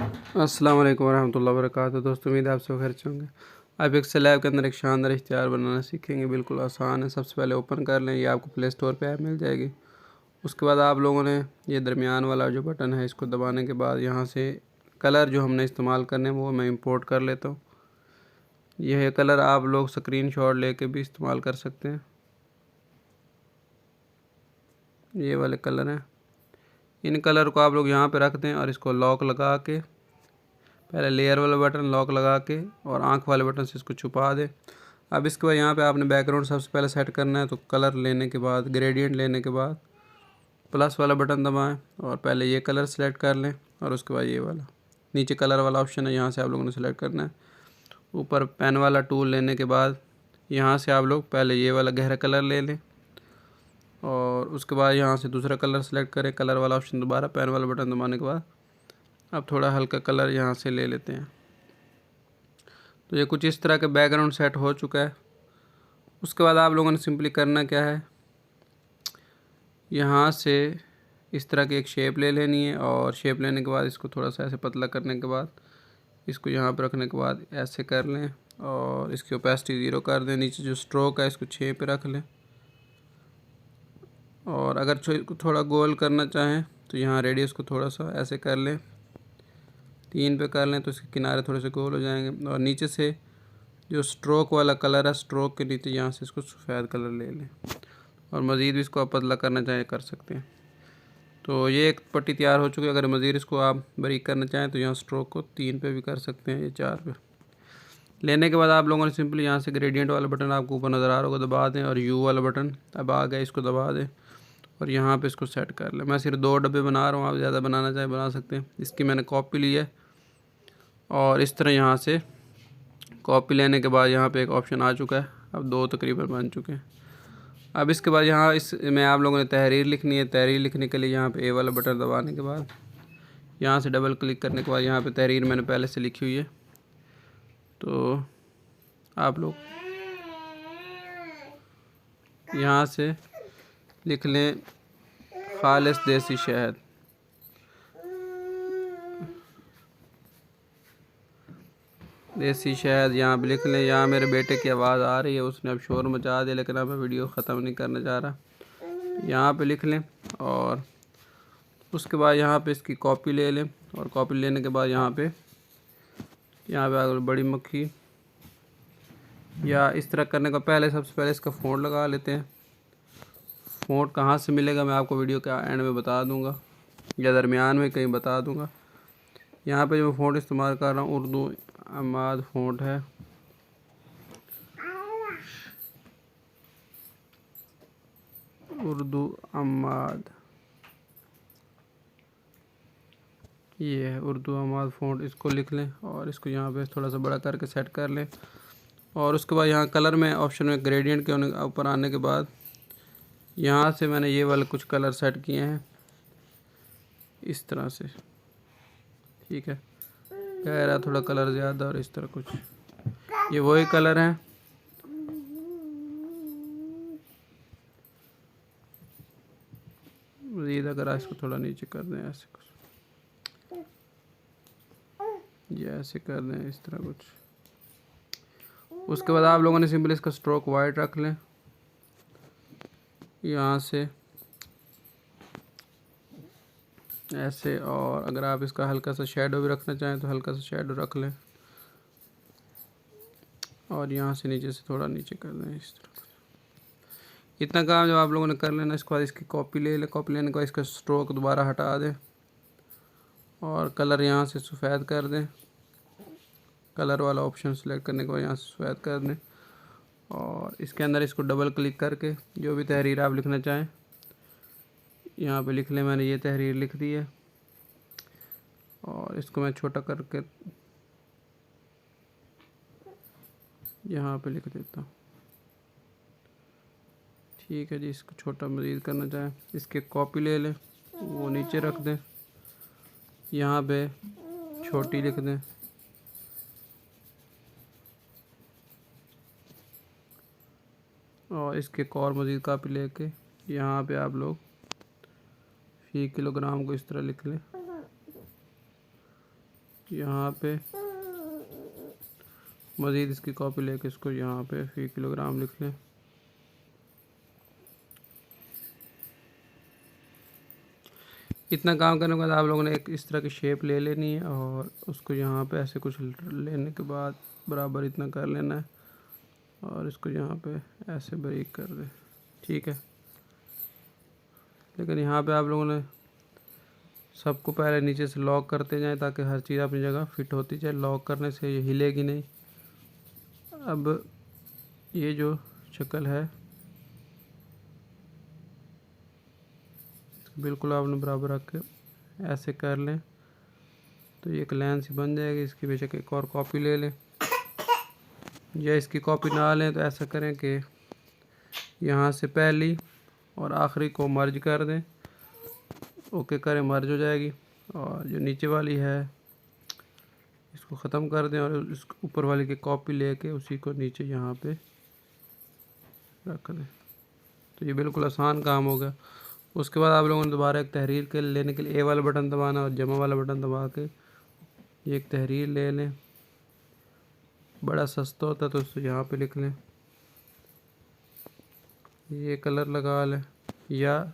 अस्सलाम वालेकुम रहमतुल्लाहि व बरकातुहू। दोस्तों उम्मीद है आप सब खैर से होंगे। आप एक स्लैब के अंदर एक शानदार इश्तिहार बनाना सीखेंगे। बिल्कुल आसान है। सबसे पहले ओपन कर लें, ये आपको प्ले स्टोर पे ऐप मिल जाएगी। उसके बाद आप लोगों ने ये दरमियान वाला जो बटन है इसको दबाने के बाद यहाँ से कलर जो हमने इस्तेमाल करने वो मैं इंपोर्ट कर लेता हूँ। यह कलर आप लोग स्क्रीनशॉट लेके भी इस्तेमाल कर सकते हैं। ये वाले कलर हैं, इन कलर को आप लोग यहाँ पे रख दें और इसको लॉक लगा के, पहले लेयर वाला बटन लॉक लगा के और आँख वाले बटन से इसको छुपा दें। अब इसके बाद यहाँ पे आपने बैकग्राउंड सबसे पहले सेट करना है, तो कलर लेने के बाद ग्रेडियंट लेने के बाद प्लस वाला बटन दबाएं और पहले ये कलर सेलेक्ट कर लें और उसके बाद ये वाला नीचे कलर वाला ऑप्शन है, यहाँ से आप लोगों ने सेलेक्ट करना है। ऊपर पेन वाला टूल लेने के बाद यहाँ से आप लोग पहले ये वाला गहरा कलर ले लें और उसके बाद यहाँ से दूसरा कलर सेलेक्ट करें, कलर वाला ऑप्शन दोबारा पेन वाला बटन दबाने के बाद अब थोड़ा हल्का कलर यहाँ से ले लेते हैं। तो ये कुछ इस तरह का बैकग्राउंड सेट हो चुका है। उसके बाद आप लोगों ने सिंपली करना क्या है, यहाँ से इस तरह की एक शेप ले लेनी है और शेप लेने के बाद इसको थोड़ा सा ऐसे पतला करने के बाद इसको यहाँ पर रखने के बाद ऐसे कर लें और इसकी ओपेसिटी 0 कर दें। नीचे जो स्ट्रोक है इसको 6 पे रख लें और अगर थोड़ा गोल करना चाहें तो यहाँ रेडियस को थोड़ा सा ऐसे कर लें, 3 पे कर लें तो इसके किनारे थोड़े से गोल हो जाएंगे। और नीचे से जो स्ट्रोक वाला कलर है, स्ट्रोक के नीचे यहाँ से इसको सफ़ेद कलर ले लें और मज़ीद भी इसको आप पतला करना चाहें कर सकते हैं। तो ये एक पट्टी तैयार हो चुकी है। अगर मज़ीद इसको आप बारीक करना चाहें तो यहाँ स्ट्रोक को 3 पे भी कर सकते हैं, ये 4 पे लेने के बाद आप लोगों ने सिंपली यहाँ से ग्रेडियंट वाला बटन आपको ऊपर नज़र आ रहा होगा, दबा दें और यू वाला बटन अब आ गया, इसको दबा दें और यहाँ पे इसको सेट कर लें। मैं सिर्फ 2 डब्बे बना रहा हूँ, आप ज़्यादा बनाना चाहें बना सकते हैं। इसकी मैंने कॉपी ली है और इस तरह यहाँ से कॉपी लेने के बाद यहाँ पे एक ऑप्शन आ चुका है। अब 2 तकरीबन बन चुके हैं। अब इसके बाद यहाँ इसमें आप लोगों ने तहरीर लिखनी है। तहरीर लिखने के लिए यहाँ पे ए वाला बटन दबाने के बाद यहाँ से डबल क्लिक करने के बाद यहाँ पे तहरीर मैंने पहले से लिखी हुई है, तो आप लोग यहाँ से लिख लें खालिस देसी शहद। देसी शहद यहाँ पे लिख लें। यहाँ मेरे बेटे की आवाज़ आ रही है, उसने अब शोर मचा दिया, लेकिन अब मैं वीडियो ख़त्म नहीं करना चाह रहा। यहाँ पे लिख लें और उसके बाद यहाँ पे इसकी कॉपी ले लें और कॉपी लेने के बाद यहाँ पे अगर बड़ी मक्खी या इस तरह करने का पहले सबसे पहले इसका फ़ॉन्ट लगा लेते हैं। फ़ॉन्ट कहाँ से मिलेगा मैं आपको वीडियो के एंड में बता दूँगा या दरमियान में कहीं बता दूँगा। यहाँ पे जो मैं फ़ॉन्ट इस्तेमाल कर रहा हूँ उर्दू अमाद फ़ॉन्ट है। उर्दू अमाद, ये है उर्दू अमाद फ़ॉन्ट, इसको लिख लें और इसको यहाँ पे थोड़ा सा बड़ा करके सेट कर लें। और उसके बाद यहाँ कलर में ऑप्शन में ग्रेडियंट के ऊपर आने के बाद यहाँ से मैंने ये वाले कुछ कलर सेट किए हैं इस तरह से, ठीक है, गहरा थोड़ा कलर ज़्यादा और इस तरह कुछ, ये वही कलर हैं। मज़ीद अगर इसको थोड़ा नीचे कर दें ऐसे कुछ, ये ऐसे कर दें इस तरह कुछ। उसके बाद आप लोगों ने सिंपली इसका स्ट्रोक वाइट रख लें यहाँ से ऐसे, और अगर आप इसका हल्का सा शेडो भी रखना चाहें तो हल्का सा शेडो रख लें और यहाँ से नीचे से थोड़ा नीचे कर दें इस तरह। इतना काम जब आप लोगों ने कर लेना, इसके बाद इसकी कॉपी ले लें। कॉपी लेने के बाद इसका स्ट्रोक दोबारा हटा दें और कलर यहाँ से सफ़ेद कर दें। कलर वाला ऑप्शन सेलेक्ट करने के बाद यहाँ से सफ़ेद कर दें और इसके अंदर इसको डबल क्लिक करके जो भी तहरीर आप लिखना चाहें यहाँ पे लिख लें। मैंने ये तहरीर लिख दी है और इसको मैं छोटा करके यहाँ पे लिख देता हूँ, ठीक है जी। इसको छोटा मज़ीद करना चाहें इसके कॉपी ले लें, वो नीचे रख दें, यहाँ पे छोटी लिख दें और इसके एक और मज़ीद कॉपी लेके यहाँ पे आप लोग फी किलोग्राम को इस तरह लिख लें, यहाँ पे मज़ीद इसकी कॉपी लेके इसको यहाँ पे फी किलोग्राम लिख लें। इतना काम करने के बाद आप लोगों ने एक इस तरह की शेप ले लेनी है और उसको यहाँ पे ऐसे कुछ लेने के बाद बराबर इतना कर लेना है और इसको यहाँ पे ऐसे बारीक कर दे। ठीक है, लेकिन यहाँ पे आप लोगों ने सबको पहले नीचे से लॉक करते जाएं ताकि हर चीज़ अपनी जगह फिट होती जाए। लॉक करने से ये हिलेगी नहीं। अब ये जो शक्ल है बिल्कुल आपने बराबर रख के ऐसे कर लें तो ये एक लाइन सी बन जाएगी। इसकी बेशक एक और कॉपी ले लें, या इसकी कॉपी ना लें तो ऐसा करें कि यहाँ से पहली और आखिरी को मर्ज कर दें। ओके करें, मर्ज हो जाएगी। और जो नीचे वाली है इसको ख़त्म कर दें और इस ऊपर वाली की कॉपी लेके उसी को नीचे यहाँ पे रख दें। तो ये बिल्कुल आसान काम होगा। उसके बाद आप लोगों ने दोबारा एक तहरीर के लेने के लिए ए वाला बटन दबाना और जमा वाला बटन दबा के ये एक तहरीर ले लें। बड़ा सस्ता होता है तो उसको यहाँ पे लिख लें। ये कलर लगा लें, या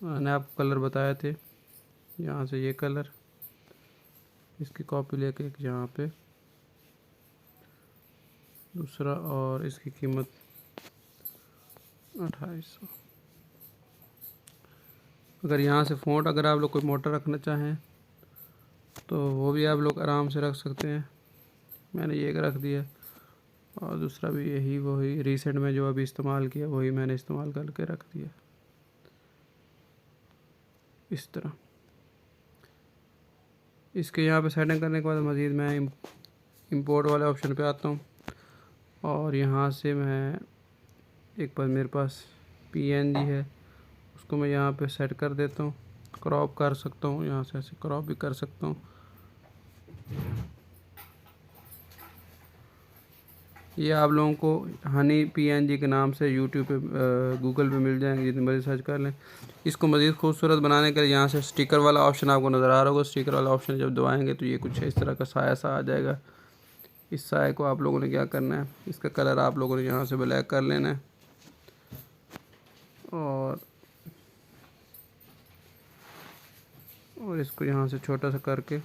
मैंने आपको कलर बताए थे, यहाँ से ये कलर, इसकी कॉपी लेके एक यहाँ पे दूसरा, और इसकी कीमत 2800। अगर यहाँ से फ़ॉन्ट अगर आप लोग कोई मोटर रखना चाहें तो वो भी आप लोग आराम से रख सकते हैं। मैंने ये रख दिया और दूसरा भी यही वही रिसेंट में जो अभी इस्तेमाल किया वही मैंने इस्तेमाल करके रख दिया इस तरह। इसके यहाँ पे सेटिंग करने के बाद मज़ीद मैं इंपोर्ट वाले ऑप्शन पे आता हूँ और यहाँ से मैं एक बार मेरे पास PNG है उसको मैं यहाँ पे सेट कर देता हूँ। क्रॉप कर सकता हूँ, यहाँ से ऐसे क्रॉप भी कर सकता हूँ। ये आप लोगों को हनी PNG के नाम से यूट्यूब पे गूगल पे मिल जाएंगे, जितनी मर्जी सर्च कर लें। इसको मज़ीद खूबसूरत बनाने के लिए यहाँ से स्टिकर वाला ऑप्शन आपको नज़र आ रहा होगा। स्टिकर वाला ऑप्शन जब दबाएंगे तो ये कुछ इस तरह का साया सा आ जाएगा। इस साए को आप लोगों ने क्या करना है, इसका कलर आप लोगों ने यहाँ से ब्लैक कर लेना है और इसको यहाँ से छोटा सा करके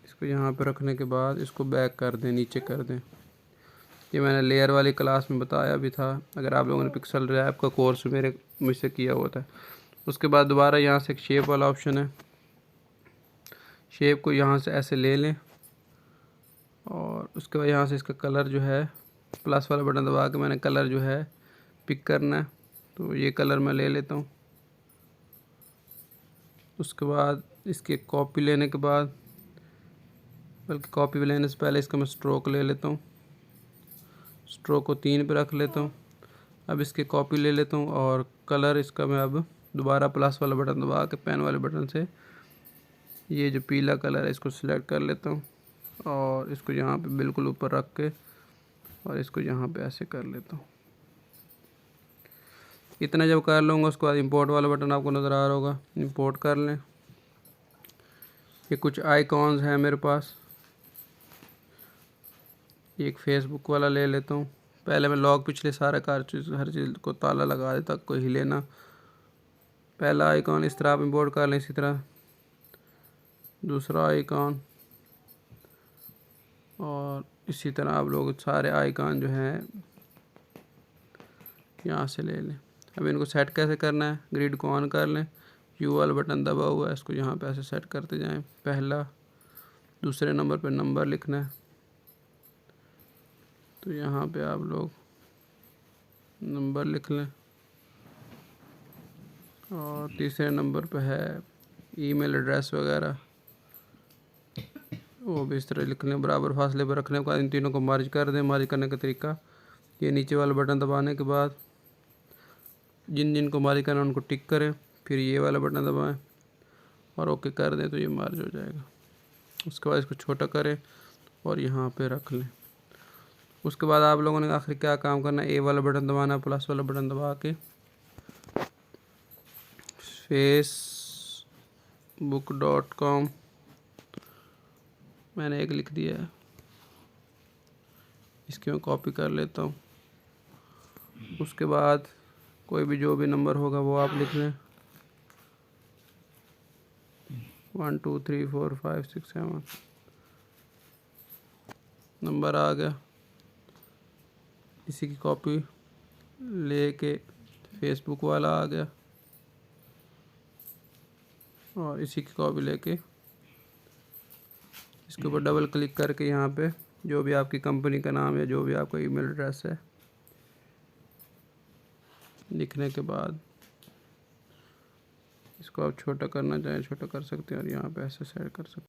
इसको यहाँ पे रखने के बाद इसको बैक कर दें, नीचे कर दें। ये मैंने लेयर वाली क्लास में बताया भी था, अगर आप लोगों ने पिक्सल रैप का कोर्स मुझसे किया हुआ था। उसके बाद दोबारा यहाँ से एक शेप वाला ऑप्शन है, शेप को यहाँ से ऐसे ले लें और उसके बाद यहाँ से इसका कलर जो है प्लस वाला बटन दबा के मैंने कलर जो है पिक करना है। तो ये कलर मैं ले लेता हूँ। उसके बाद इसकी कॉपी लेने के बाद, बल्कि कॉपी लेने से पहले इसका मैं स्ट्रोक ले लेता हूँ। स्ट्रोक को 3 पे रख लेता हूँ। अब इसकी कॉपी ले लेता हूँ और कलर इसका मैं अब दोबारा प्लस वाला बटन दबा के पेन वाले बटन से ये जो पीला कलर है इसको सिलेक्ट कर लेता हूँ और इसको यहाँ पे बिल्कुल ऊपर रख के और इसको यहाँ पे ऐसे कर लेता हूँ। इतना जब कर लूँगा उसके बाद इंपोर्ट वाला बटन आपको नज़र आ रहा होगा, इंपोर्ट कर लें। ये कुछ आइकॉन्स हैं मेरे पास, एक फेसबुक वाला ले लेता हूँ। पहले मैं लॉक पिछले सारे हर चीज़ को ताला लगा देता, कोई हिले ना। पहला आइकॉन इस तरह आप इंपोर्ट कर लें, इसी तरह दूसरा आइकॉन, और इसी तरह आप लोग सारे आइकॉन जो हैं यहाँ से ले लें। अब इनको सेट कैसे करना है, ग्रिड को ऑन कर लें, यू वाला बटन दबा हुआ है, इसको यहाँ पे ऐसे सेट करते जाएं। पहला दूसरे नंबर पे नंबर लिखना है तो यहाँ पे आप लोग नंबर लिख लें और तीसरे नंबर पे है ईमेल एड्रेस वगैरह, वो भी इस तरह लिख लें। बराबर फासले पर रखने के बाद इन तीनों को मर्ज कर दें। मर्ज करने का तरीका, ये नीचे वाला बटन दबाने के बाद जिन जिन को मर्ज करना उनको टिक करें, फिर ये वाला बटन दबाएं और ओके कर दें तो ये मर्ज हो जाएगा। उसके बाद इसको छोटा करें और यहाँ पे रख लें। उसके बाद आप लोगों ने आखिर क्या काम करना है, ए वाला बटन दबाना, प्लस वाला बटन दबा के facebook.com मैंने एक लिख दिया है, इसकी मैं कॉपी कर लेता हूँ। उसके बाद कोई भी जो भी नंबर होगा वो आप लिख लें, 1 2 3 4 5 6 7 नंबर आ गया। इसी की कॉपी लेके फेसबुक वाला आ गया, और इसी की कॉपी लेके इसके ऊपर डबल क्लिक करके यहाँ पे जो भी आपकी कंपनी का नाम है, जो भी आपका ईमेल एड्रेस है, लिखने के बाद इसको आप छोटा करना चाहें छोटा कर सकते हैं, और यहाँ पे ऐसे सेट कर सकते हैं।